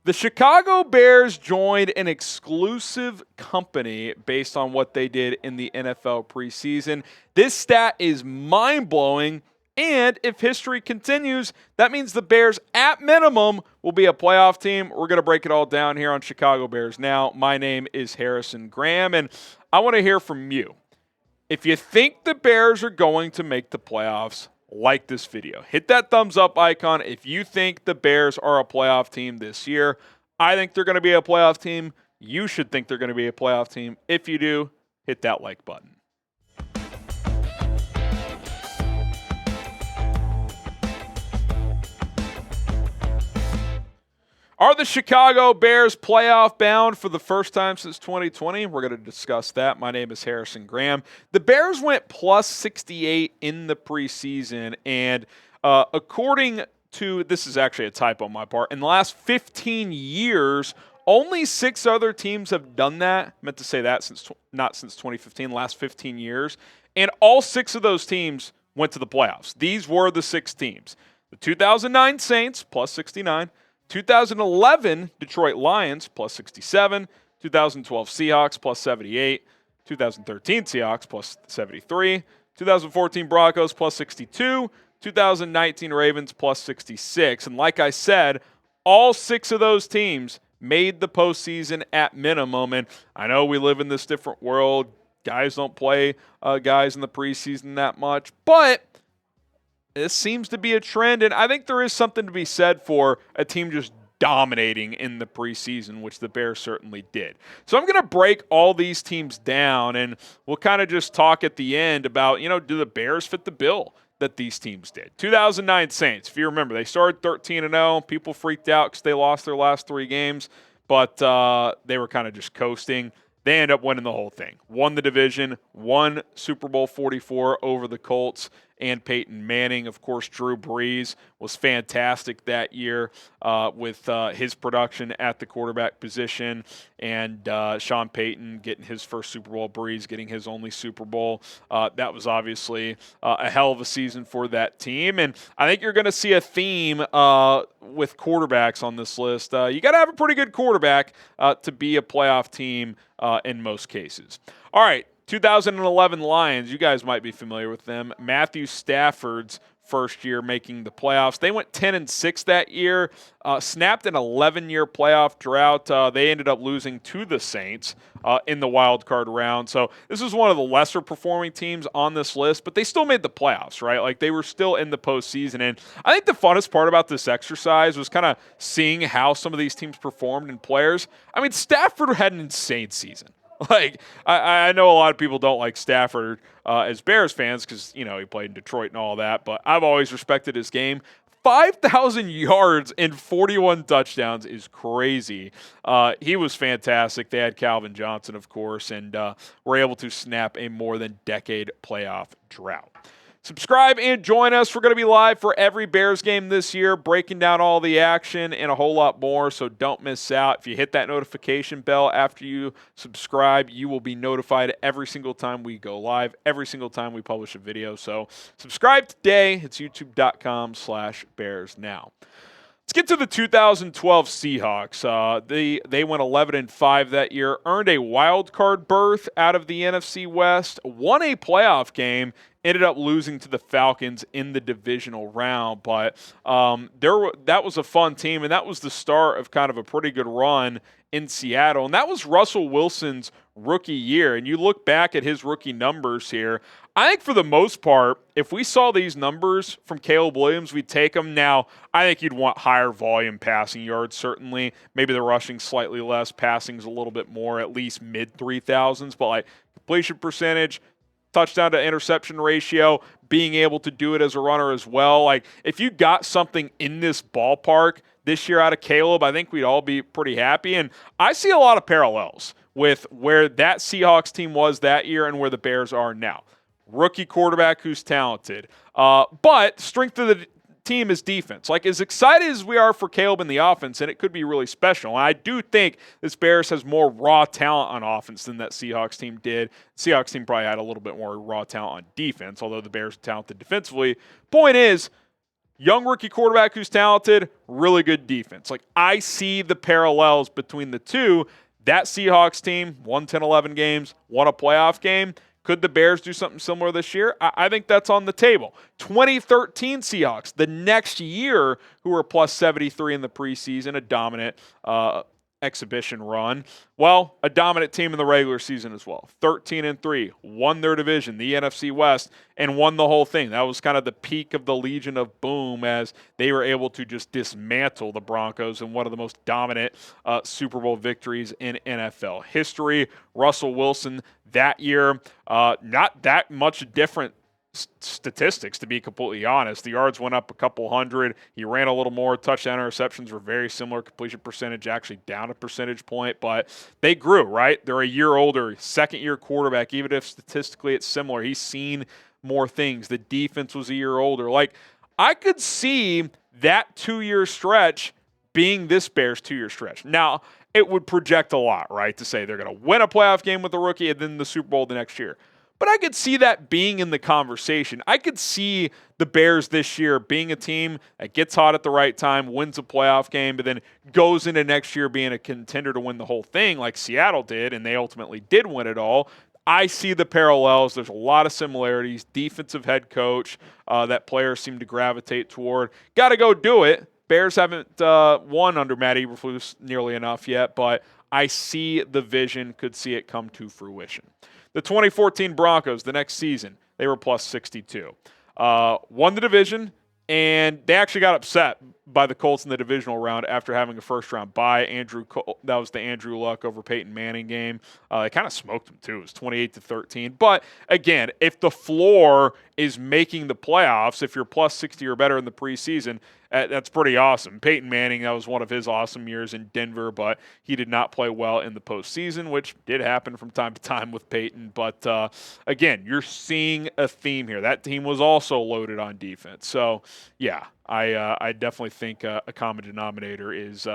The Chicago Bears joined an exclusive company based on what they did in the NFL preseason. This stat is mind-blowing, and if history continues, that means the Bears, at minimum, will be a playoff team. We're going to break it all down here on Chicago Bears Now. My name is Harrison Graham, and I want to hear from you. If you think the Bears are going to make the playoffs, like this video. Hit that thumbs up icon if you think the Bears are a playoff team this year. I think they're going to be a playoff team. You should think they're going to be a playoff team. If you do, hit that like button. Are the Chicago Bears playoff bound for the first time since 2020? We're going to discuss that. My name is Harrison Graham. The Bears went plus 68 in the preseason, and according to, this is actually a typo on my part, in the last 15 years, only 6 other teams have done that. I meant to say that not since 2015, last 15 years. And all 6 of those teams went to the playoffs. These were the 6 teams. The 2009 Saints, plus 69. 2011 Detroit Lions, plus 67. 2012 Seahawks, plus 78. 2013 Seahawks, plus 73. 2014 Broncos, plus 62. 2019 Ravens, plus 66. And like I said, all 6 of those teams made the postseason at minimum. And I know we live in this different world. Guys don't play guys in the preseason that much. But this seems to be a trend, and I think there is something to be said for a team just dominating in the preseason, which the Bears certainly did. So I'm going to break all these teams down, and we'll kind of just talk at the end about, do the Bears fit the bill that these teams did? 2009 Saints, if you remember, they started 13-0. People freaked out because they lost their last 3 games, but they were kind of just coasting. They end up winning the whole thing. Won the division, won Super Bowl 44 over the Colts and Peyton Manning. Of course, Drew Brees was fantastic that year with his production at the quarterback position, and Sean Payton getting his first Super Bowl, Brees getting his only Super Bowl. That was obviously a hell of a season for that team, and I think you're going to see a theme with quarterbacks on this list. You got to have a pretty good quarterback to be a playoff team in most cases. All right. 2011 Lions, you guys might be familiar with them. Matthew Stafford's first year making the playoffs. They went 10-6 that year, snapped an 11-year playoff drought. They ended up losing to the Saints in the wild card round. So this is one of the lesser performing teams on this list, but they still made the playoffs, right? Like they were still in the postseason. And I think the funnest part about this exercise was kind of seeing how some of these teams performed and players. I mean, Stafford had an insane season. Like, I know a lot of people don't like Stafford as Bears fans because, he played in Detroit and all that, but I've always respected his game. 5,000 yards and 41 touchdowns is crazy. He was fantastic. They had Calvin Johnson, of course, and were able to snap a more than decade playoff drought. Subscribe and join us. We're going to be live for every Bears game this year, breaking down all the action and a whole lot more, so don't miss out. If you hit that notification bell after you subscribe, you will be notified every single time we go live, every single time we publish a video. So subscribe today. It's youtube.com/BearsNow. Let's get to the 2012 Seahawks. They went 11-5 that year, earned a wild card berth out of the NFC West, won a playoff game, ended up losing to the Falcons in the divisional round. But that was a fun team, and that was the start of kind of a pretty good run in Seattle. And that was Russell Wilson's rookie year. And you look back at his rookie numbers here, I think for the most part, if we saw these numbers from Caleb Williams, we'd take them. Now, I think you'd want higher volume passing yards, certainly. Maybe the rushing slightly less, passing's a little bit more, at least mid-3,000s. But like completion percentage, touchdown to interception ratio, being able to do it as a runner as well. Like, if you got something in this ballpark this year out of Caleb, I think we'd all be pretty happy. And I see a lot of parallels with where that Seahawks team was that year and where the Bears are now. Rookie quarterback who's talented. But strength of the team is defense. Like, as excited as we are for Caleb in the offense, and it could be really special, and I do think this Bears has more raw talent on offense than that Seahawks team did. Seahawks team probably had a little bit more raw talent on defense, although the Bears are talented defensively. Point is, young rookie quarterback who's talented, really good defense. Like, I see the parallels between the two. That Seahawks team won 10-11 games, won a playoff game. Could the Bears do something similar this year? I think that's on the table. 2013 Seahawks, the next year, who were plus 73 in the preseason, a dominant exhibition run. Well, a dominant team in the regular season as well. 13-3, won their division, the NFC West, and won the whole thing. That was kind of the peak of the Legion of Boom as they were able to just dismantle the Broncos in one of the most dominant Super Bowl victories in NFL history. Russell Wilson that year, not that much different statistics, to be completely honest. The yards went up a couple hundred. He ran a little more. Touchdown interceptions were very similar. Completion percentage actually down a percentage point, but they grew, right? They're a year older, second-year quarterback, even if statistically it's similar. He's seen more things. The defense was a year older. Like, I could see that 2-year stretch being this Bears 2-year stretch. Now, it would project a lot, right, to say they're going to win a playoff game with a rookie and then the Super Bowl the next year. But I could see that being in the conversation. I could see the Bears this year being a team that gets hot at the right time, wins a playoff game, but then goes into next year being a contender to win the whole thing like Seattle did, and they ultimately did win it all. I see the parallels. There's a lot of similarities. Defensive head coach that players seem to gravitate toward. Got to go do it. Bears haven't won under Matt Eberflus nearly enough yet, but I see the vision, could see it come to fruition. The 2014 Broncos, the next season, they were plus 62. Won the division, and they actually got upset by the Colts in the divisional round after having a first-round bye. That was the Andrew Luck over Peyton Manning game. They kind of smoked them, too. It was 28-13. But, again, if the floor is making the playoffs, if you're plus 60 or better in the preseason, that's pretty awesome. Peyton Manning, that was one of his awesome years in Denver, but he did not play well in the postseason, which did happen from time to time with Peyton. But, again, you're seeing a theme here. That team was also loaded on defense. So, yeah, I definitely think a common denominator is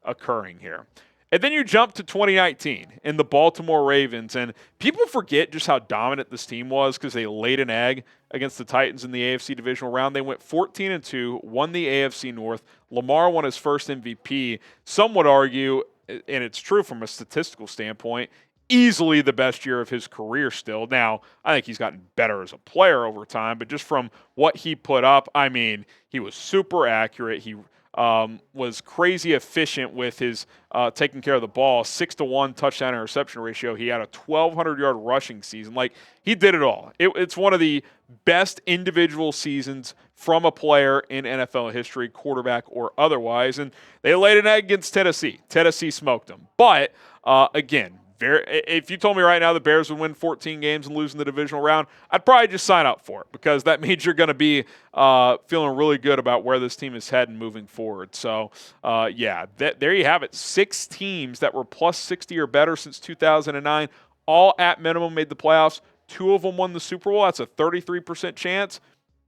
occurring here. And then you jump to 2019 in the Baltimore Ravens, and people forget just how dominant this team was because they laid an egg against the Titans in the AFC Divisional Round. They went 14-2, won the AFC North. Lamar won his first MVP. Some would argue, and it's true from a statistical standpoint, easily the best year of his career still. Now, I think he's gotten better as a player over time, but just from what he put up, I mean, he was super accurate. He was crazy efficient with his taking care of the ball. 6-1 touchdown interception ratio. He had a 1,200-yard rushing season. Like, he did it all. It's one of the best individual seasons from a player in NFL history, quarterback or otherwise. And they laid an egg against Tennessee. Tennessee smoked them. But, again, if you told me right now the Bears would win 14 games and lose in the divisional round, I'd probably just sign up for it because that means you're going to be feeling really good about where this team is heading moving forward. So, there you have it. 6 teams that were plus 60 or better since 2009, all at minimum made the playoffs. 2 of them won the Super Bowl. That's a 33% chance.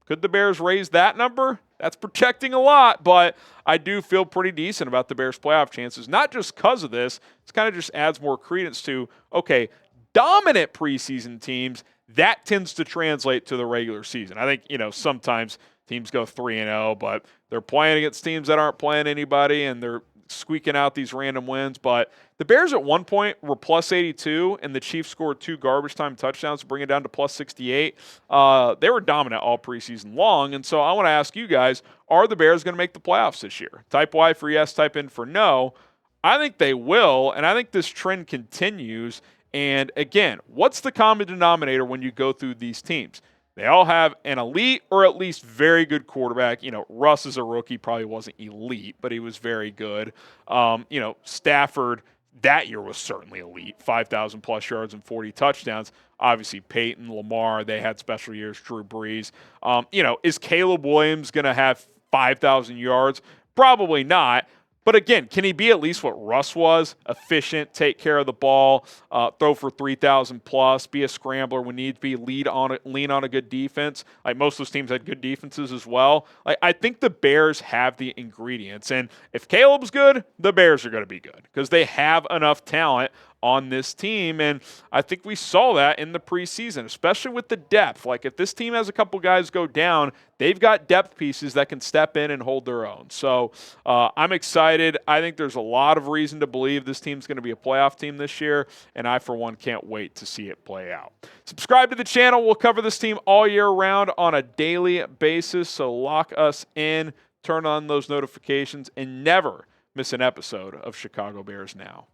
Could the Bears raise that number? That's projecting a lot, but I do feel pretty decent about the Bears' playoff chances, not just because of this. It kind of just adds more credence to, okay, dominant preseason teams, that tends to translate to the regular season. I think, sometimes teams go 3-0, but they're playing against teams that aren't playing anybody, and they're squeaking out these random wins. But the Bears at one point were plus 82, and the Chiefs scored 2 garbage time touchdowns to bring it down to plus 68. They were dominant all preseason long, and so I want to ask you guys, are the Bears going to make the playoffs this year? Type Y for yes, type in for no. I think they will, and I think this trend continues. And again, what's the common denominator when you go through these teams? They all have an elite or at least very good quarterback. Russ is a rookie, probably wasn't elite, but he was very good. Stafford that year was certainly elite, 5,000 plus yards and 40 touchdowns. Obviously, Peyton, Lamar, they had special years, Drew Brees. Is Caleb Williams going to have 5,000 yards? Probably not. But again, can he be at least what Russ was? Efficient, take care of the ball, throw for 3,000 plus, be a scrambler when needs be, lean on a good defense. Like most of those teams had good defenses as well. I think the Bears have the ingredients. And if Caleb's good, the Bears are going to be good because they have enough talent on this team. And I think we saw that in the preseason, especially with the depth. Like if this team has a couple guys go down, they've got depth pieces that can step in and hold their own. So I'm excited. I think there's a lot of reason to believe this team's going to be a playoff team this year, and I, for one, can't wait to see it play out. Subscribe to the channel. We'll cover this team all year round on a daily basis, so lock us in, turn on those notifications, and never miss an episode of Chicago Bears Now.